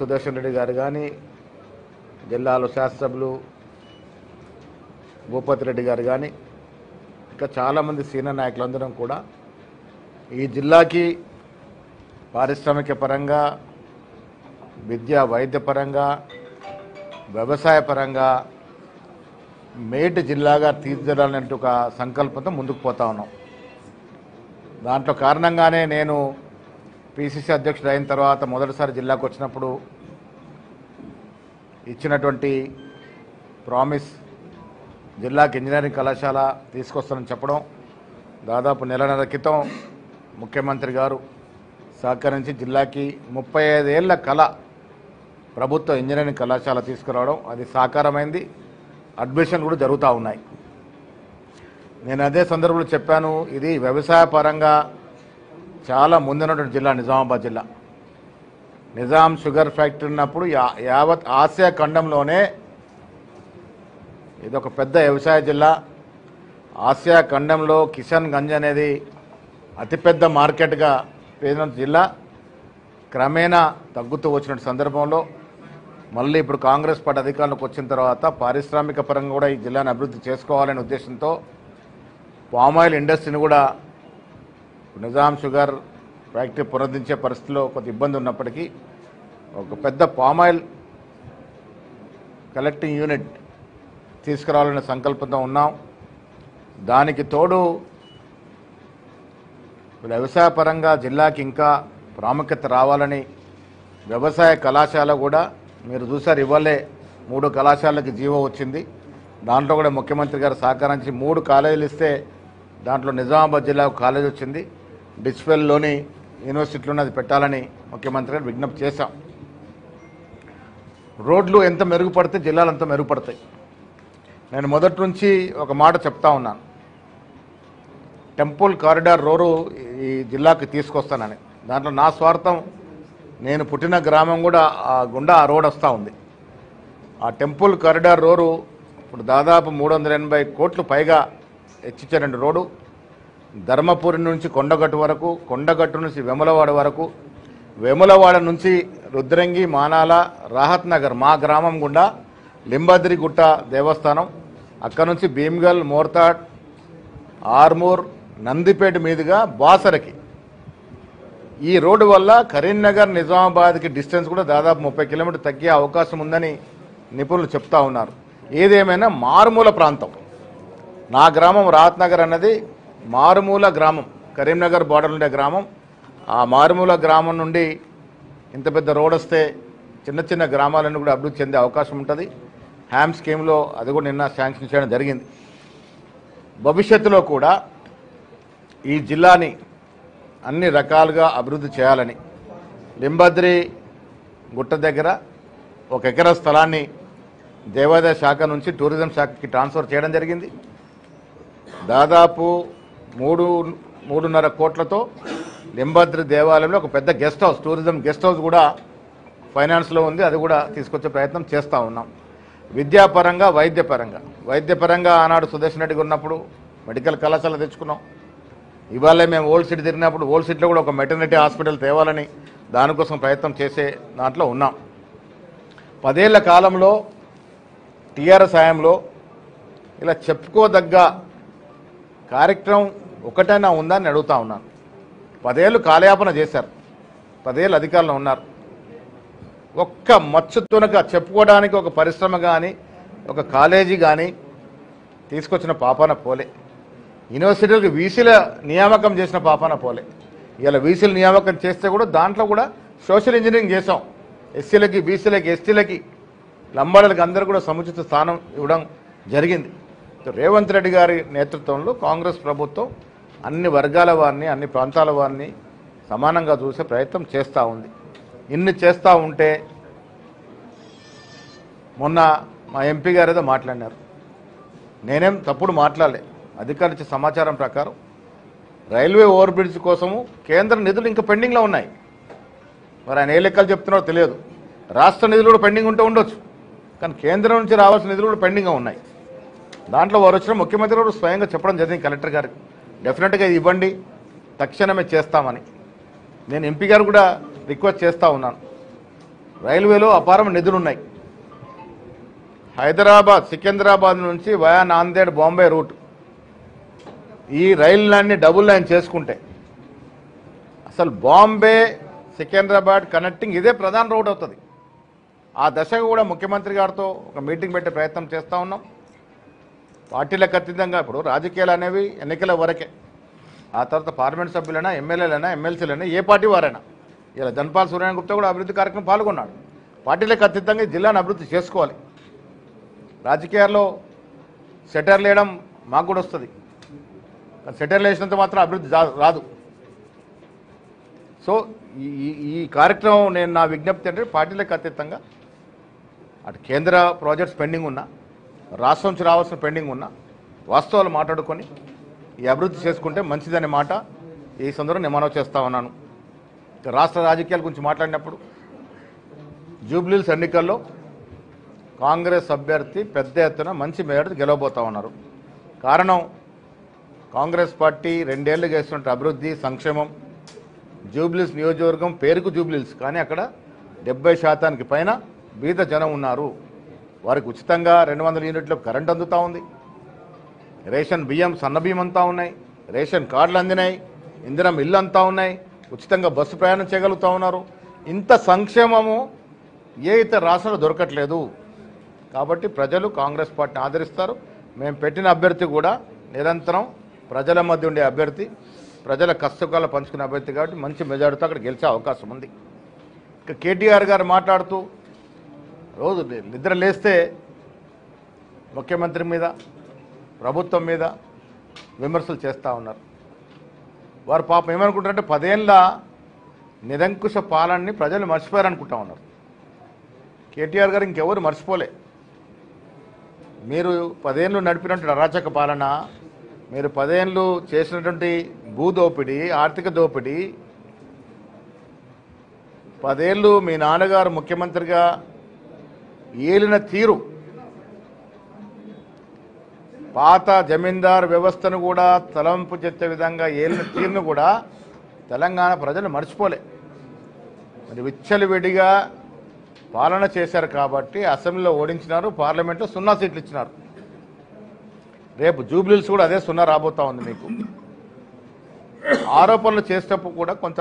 సుదర్శన్ రెడ్డి గారు కానీ, జిల్లాలో శాసనసభ్యులు భూపతి రెడ్డి గారు కానీ, ఇంకా చాలామంది సీనియర్ నాయకులందరం కూడా ఈ జిల్లాకి పారిశ్రామిక పరంగా, విద్యా వైద్య పరంగా, వ్యవసాయ పరంగా మేటి జిల్లాగా తీర్చిదిద్దాలనే ఒక సంకల్పంతో ముందుకు పోతా ఉన్నాం. దాంట్లో కారణంగానే నేను పిసిసి అధ్యక్షుడు అయిన తర్వాత మొదటిసారి జిల్లాకు వచ్చినప్పుడు ఇచ్చినటువంటి ప్రామిస్ జిల్లాకి ఇంజనీరింగ్ కళాశాల తీసుకొస్తానని చెప్పడం, దాదాపు నెలన్నర క్రితం ముఖ్యమంత్రి గారు సహకరించి జిల్లాకి 35 ఏళ్ల కళ ప్రభుత్వ ఇంజనీరింగ్ కళాశాల తీసుకురావడం, అది సాకారమైంది. అడ్మిషన్లు కూడా జరుగుతూ ఉన్నాయి. నేను అదే సందర్భంలో చెప్పాను, ఇది వ్యవసాయ పరంగా చాలా ముందున్నటువంటి జిల్లా నిజామాబాద్ జిల్లా. నిజాం షుగర్ ఫ్యాక్టరీ ఉన్నప్పుడు యావత్ ఆసియా ఖండంలోనే ఇది ఒక పెద్ద వ్యవసాయ జిల్లా. ఆసియా ఖండంలో కిషన్ గంజ్ అనేది అతిపెద్ద మార్కెట్గా పేరున్న జిల్లా క్రమేణా తగ్గుతూ వచ్చిన సందర్భంలో మళ్ళీ ఇప్పుడు కాంగ్రెస్ పార్టీ అధికారంలోకి వచ్చిన తర్వాత పారిశ్రామిక పరంగా కూడా ఈ జిల్లాను అభివృద్ధి చేసుకోవాలనే ఉద్దేశంతో పామాయిల్ ఇండస్ట్రీని కూడా నిజాం షుగర్ ఫ్యాక్టరీ పునరుద్ధరించే పరిస్థితిలో కొంత ఇబ్బంది ఉన్నప్పటికీ ఒక పెద్ద పామాయిల్ కలెక్టింగ్ యూనిట్ తీసుకురావాలనే సంకల్పంతో ఉన్నాం. దానికి తోడు వ్యవసాయ పరంగా జిల్లాకి ఇంకా ప్రాముఖ్యత రావాలని వ్యవసాయ కళాశాల కూడా మీరు చూసారు, ఇవ్వలే 3 కళాశాలకి జీవో వచ్చింది. దాంట్లో కూడా ముఖ్యమంత్రి గారు సహకరించి 3 కాలేజీలు ఇస్తే దాంట్లో నిజామాబాద్ జిల్లా కాలేజ్ వచ్చింది. డిస్పెల్లోని యూనివర్సిటీలోనే అది పెట్టాలని ముఖ్యమంత్రి గారు విజ్ఞప్తి చేశాం. రోడ్లు ఎంత మెరుగుపడితే జిల్లాలు అంత మెరుగుపడతాయి. నేను మొదటి నుంచి ఒక మాట చెప్తా ఉన్నాను, టెంపుల్ కారిడార్ రోడ్డు ఈ జిల్లాకి తీసుకొస్తానని. దాంట్లో నా స్వార్థం, నేను పుట్టిన గ్రామం కూడా గుండా ఆ రోడ్ వస్తూ ఉంది. ఆ టెంపుల్ కారిడార్ రోడ్డు ఇప్పుడు దాదాపు 380 కోట్లు పైగా హెచ్చిచ్చారండి. రోడ్డు ధర్మపురి నుంచి కొండగట్టు వరకు, కొండగట్టు నుంచి వెములవాడ వరకు, వెములవాడ నుంచి రుద్రంగి, మానాల, రాహత్ నగర్ మా గ్రామం గుండా లింబాద్రిగుట్ట దేవస్థానం, అక్కడ నుంచి భీమ్గల్, మోర్తాడ్, ఆర్మూర్, నందిపేట మీదుగా బాసరకి. ఈ రోడ్డు వల్ల కరీంనగర్ నిజామాబాద్కి డిస్టెన్స్ కూడా దాదాపు 30 కిలోమీటర్లు తగ్గే అవకాశం ఉందని నిపుణులు చెప్తా ఉన్నారు. ఏదేమైనా మారుమూల ప్రాంతం, నా గ్రామం రాహత్ నగర్ అన్నది మారుమూల గ్రామం, కరీంనగర్ బార్డర్ ఉండే గ్రామం. ఆ మారుమూల గ్రామం నుండి ఇంత పెద్ద రోడ్ వస్తే చిన్న చిన్న గ్రామాలను కూడా అభివృద్ధి చెందే అవకాశం ఉంటుంది. హ్యామ్ స్కీమ్లో అది కూడా నిన్న శాంక్షన్ చేయడం జరిగింది. భవిష్యత్తులో కూడా ఈ జిల్లాని అన్ని రకాలుగా అభివృద్ధి చేయాలని లింబాద్రి గుట్ట దగ్గర 1 ఎకరా స్థలాన్ని దేవాదాయ శాఖ నుంచి టూరిజం శాఖకి ట్రాన్స్ఫర్ చేయడం జరిగింది. దాదాపు 3.5 కోట్లతో లింబాద్రి దేవాలయంలో ఒక పెద్ద guest house, tourism guest house కూడా ఫైనాన్స్లో ఉంది. అది కూడా తీసుకొచ్చే ప్రయత్నం చేస్తూ ఉన్నాం. విద్యాపరంగా, వైద్యపరంగా ఆనాడు సుదర్శన్ రెడ్డి ఉన్నప్పుడు మెడికల్ కళాశాల తెచ్చుకున్నాం. ఇవాళ మేము ఓల్డ్ సిటీ తిరిగినప్పుడు ఓల్డ్ సిటీలో కూడా ఒక మెటర్నిటీ హాస్పిటల్ తేవాలని దానికోసం ప్రయత్నం చేసే దాంట్లో ఉన్నాం. 10 ఏళ్ల కాలంలో టీఆర్ఎస్ హయాంలో ఇలా చెప్పుకోదగ్గ కార్యక్రమం ఒకటైనా ఉందని అడుగుతా ఉన్నాను. 10 ఏళ్ళు కాలయాపన చేశారు, 10 ఏళ్ళు అధికారంలో ఉన్నారు. ఒక్క మచ్చుతునక చెప్పుకోవడానికి ఒక పరిశ్రమ కానీ ఒక కాలేజీ కానీ తీసుకొచ్చిన పాపాన పోలే. యూనివర్సిటీలకు వీసీల నియామకం చేసిన పాపాన పోలే. ఇలా వీసీల నియామకం చేస్తే కూడా దాంట్లో కూడా సోషల్ ఇంజనీరింగ్ చేసాం. ఎస్సీలకి, బీసీలకి, ఎస్టీలకి, లంబాడలకి అందరూ కూడా సముచిత స్థానం ఇవ్వడం జరిగింది. రేవంత్ రెడ్డి గారి నేతృత్వంలో కాంగ్రెస్ ప్రభుత్వం అన్ని వర్గాల వారిని, అన్ని ప్రాంతాల వారిని సమానంగా చూసే ప్రయత్నం చేస్తూ ఉంది. ఇన్ని చేస్తూ ఉంటే మొన్న మా ఎంపీ గారు ఏదో మాట్లాడినారు, నేనేం తప్పుడు మాట్లాడలే. అధికారులు ఇచ్చే సమాచారం ప్రకారం రైల్వే ఓవర్ బ్రిడ్జ్ కోసము కేంద్ర నిధులు ఇంకా పెండింగ్లో ఉన్నాయి. మరి ఆయన ఏ లెక్కలు చెప్తున్నారో తెలియదు. రాష్ట్ర నిధులు కూడా పెండింగ్ ఉంటే ఉండొచ్చు, కానీ కేంద్రం నుంచి రావాల్సిన నిధులు కూడా పెండింగ్గా ఉన్నాయి. దాంట్లో వారు వచ్చిన ముఖ్యమంత్రి కూడా స్వయంగా చెప్పడం జరిగింది కలెక్టర్ గారికి, డెఫినెట్గా ఇవ్వండి, తక్షణమే చేస్తామని. నేను ఎంపీ గారు కూడా రిక్వెస్ట్ చేస్తూ ఉన్నాను. రైల్వేలో అపారమైన నిధులు ఉన్నాయి. హైదరాబాద్ సికింద్రాబాద్ నుంచి వయా నాందేడ్ బాంబే రూట్ ఈ రైళ్ళన్నీ డబుల్ లైన్ చేసుకుంటే అసలు బాంబే సికింద్రాబాద్ కనెక్టింగ్ ఇదే ప్రధాన రోడ్ అవుతుంది. ఆ దశగా కూడా ముఖ్యమంత్రి గారితో ఒక మీటింగ్ పెట్టే ప్రయత్నం చేస్తూ ఉన్నాం. పార్టీలకు అతీతంగా ఇప్పుడు రాజకీయాలు అనేవి ఎన్నికల వరకే. ఆ తర్వాత పార్లమెంట్ సభ్యులైనా ఎమ్మెల్యేలైనా ఎమ్మెల్సీలైనా ఏ పార్టీ వారైనా ఇలా జనపాల్ సూర్యనారాయణ గుప్తా కూడా అభివృద్ధి కార్యక్రమం పాల్గొన్నాడు. పార్టీలకు అతీతంగా జిల్లాను అభివృద్ధి చేసుకోవాలి. రాజకీయాల్లో సెటర్లు వేయడం మాకు కూడా వస్తుంది, సెటర్లు వేసినంత మాత్రం అభివృద్ధి రాదు. సో ఈ కార్యక్రమం నేను నా విజ్ఞప్తి అంటే పార్టీలకు అతీతంగా అటు కేంద్ర ప్రాజెక్ట్స్ పెండింగ్ ఉన్నా, రాష్ట్రం నుంచి రావాల్సిన పెండింగ్ ఉన్నా వాస్తవాలు మాట్లాడుకొని ఈ అభివృద్ధి చేసుకుంటే మంచిదనే మాట ఈ సందర్భంగా నేను మనవి చేస్తా ఉన్నాను. రాష్ట్ర రాజకీయాల గురించి మాట్లాడినప్పుడు జూబ్లీహిల్స్ ఎన్నికల్లో కాంగ్రెస్ అభ్యర్థి పెద్ద ఎత్తున మంచి మేరకు గెలవబోతా ఉన్నారు. కారణం కాంగ్రెస్ పార్టీ 2 ఏళ్లు చేస్తున్న అభివృద్ధి సంక్షేమం. జూబ్లీహిల్స్ నియోజకవర్గం పేరుకు జూబ్లీహిల్స్, కానీ అక్కడ 70% పైన బీద జనం ఉన్నారు. వారికి ఉచితంగా 200 యూనిట్ల కరెంట్ అందుతూ ఉంది. రేషన్ బియ్యం సన్న బియ్యం అంతా ఉన్నాయి, రేషన్ కార్డులు అందినాయి, ఇందిరం ఇల్లు అంతా ఉన్నాయి, ఉచితంగా బస్సు ప్రయాణం చేయగలుగుతూ ఉన్నారు. ఇంత సంక్షేమము ఏ ఇతర రాష్ట్రాలు దొరకట్లేదు. కాబట్టి ప్రజలు కాంగ్రెస్ పార్టీని ఆదరిస్తారు. మేము పెట్టిన అభ్యర్థి కూడా నిరంతరం ప్రజల మధ్య ఉండే అభ్యర్థి, ప్రజల కష్టకాలు పంచుకునే అభ్యర్థి కాబట్టి మంచి మెజారిటీతో అక్కడ గెలిచే అవకాశం ఉంది. ఇక కేటీఆర్ గారు మాట్లాడుతూ రోజు నిద్ర లేస్తే ముఖ్యమంత్రి మీద ప్రభుత్వం మీద విమర్శలు చేస్తూ ఉన్నారు. వారు పాపం ఏమనుకుంటారంటే 10 ఏళ్ళ నిరంకుశ పాలనని ప్రజలు మర్చిపోయారనుకుంటా ఉన్నారు. కేటీఆర్ గారు ఇంకెవరు మర్చిపోలే. మీరు 10 ఏళ్ళు నడిపినటువంటి అరాచక పాలన, మీరు 10 ఏళ్ళు చేసినటువంటి భూదోపిడీ, ఆర్థిక దోపిడీ, 10 ఏళ్ళు మీ నాన్నగారు ముఖ్యమంత్రిగా ఏలిన తీరు, పాత జమీందార్ వ్యవస్థను కూడా తలంపు చెత్తే విధంగా ఏలిన తీరును కూడా తెలంగాణ ప్రజలు మర్చిపోలే. మరి విచ్చలవిడిగా పాలన చేశారు కాబట్టి అసెంబ్లీలో ఓడించినారు, పార్లమెంట్లో 0 సీట్లు ఇచ్చినారు. రేపు జూబ్లీహిల్స్ కూడా అదే 0 రాబోతా ఉంది. మీకు ఆరోపణలు చేసేటప్పుడు కూడా కొంత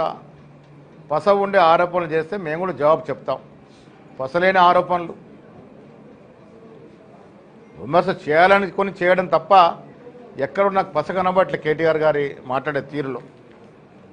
పస ఉండే ఆరోపణలు చేస్తే మేము కూడా జవాబు చెప్తాం. పసలేని ఆరోపణలు విమర్శ చేయాలని చేయడం తప్ప ఎక్కడ నాకు పస కనబట్లే కేటీఆర్ గారి మాట్లాడే తీరులో.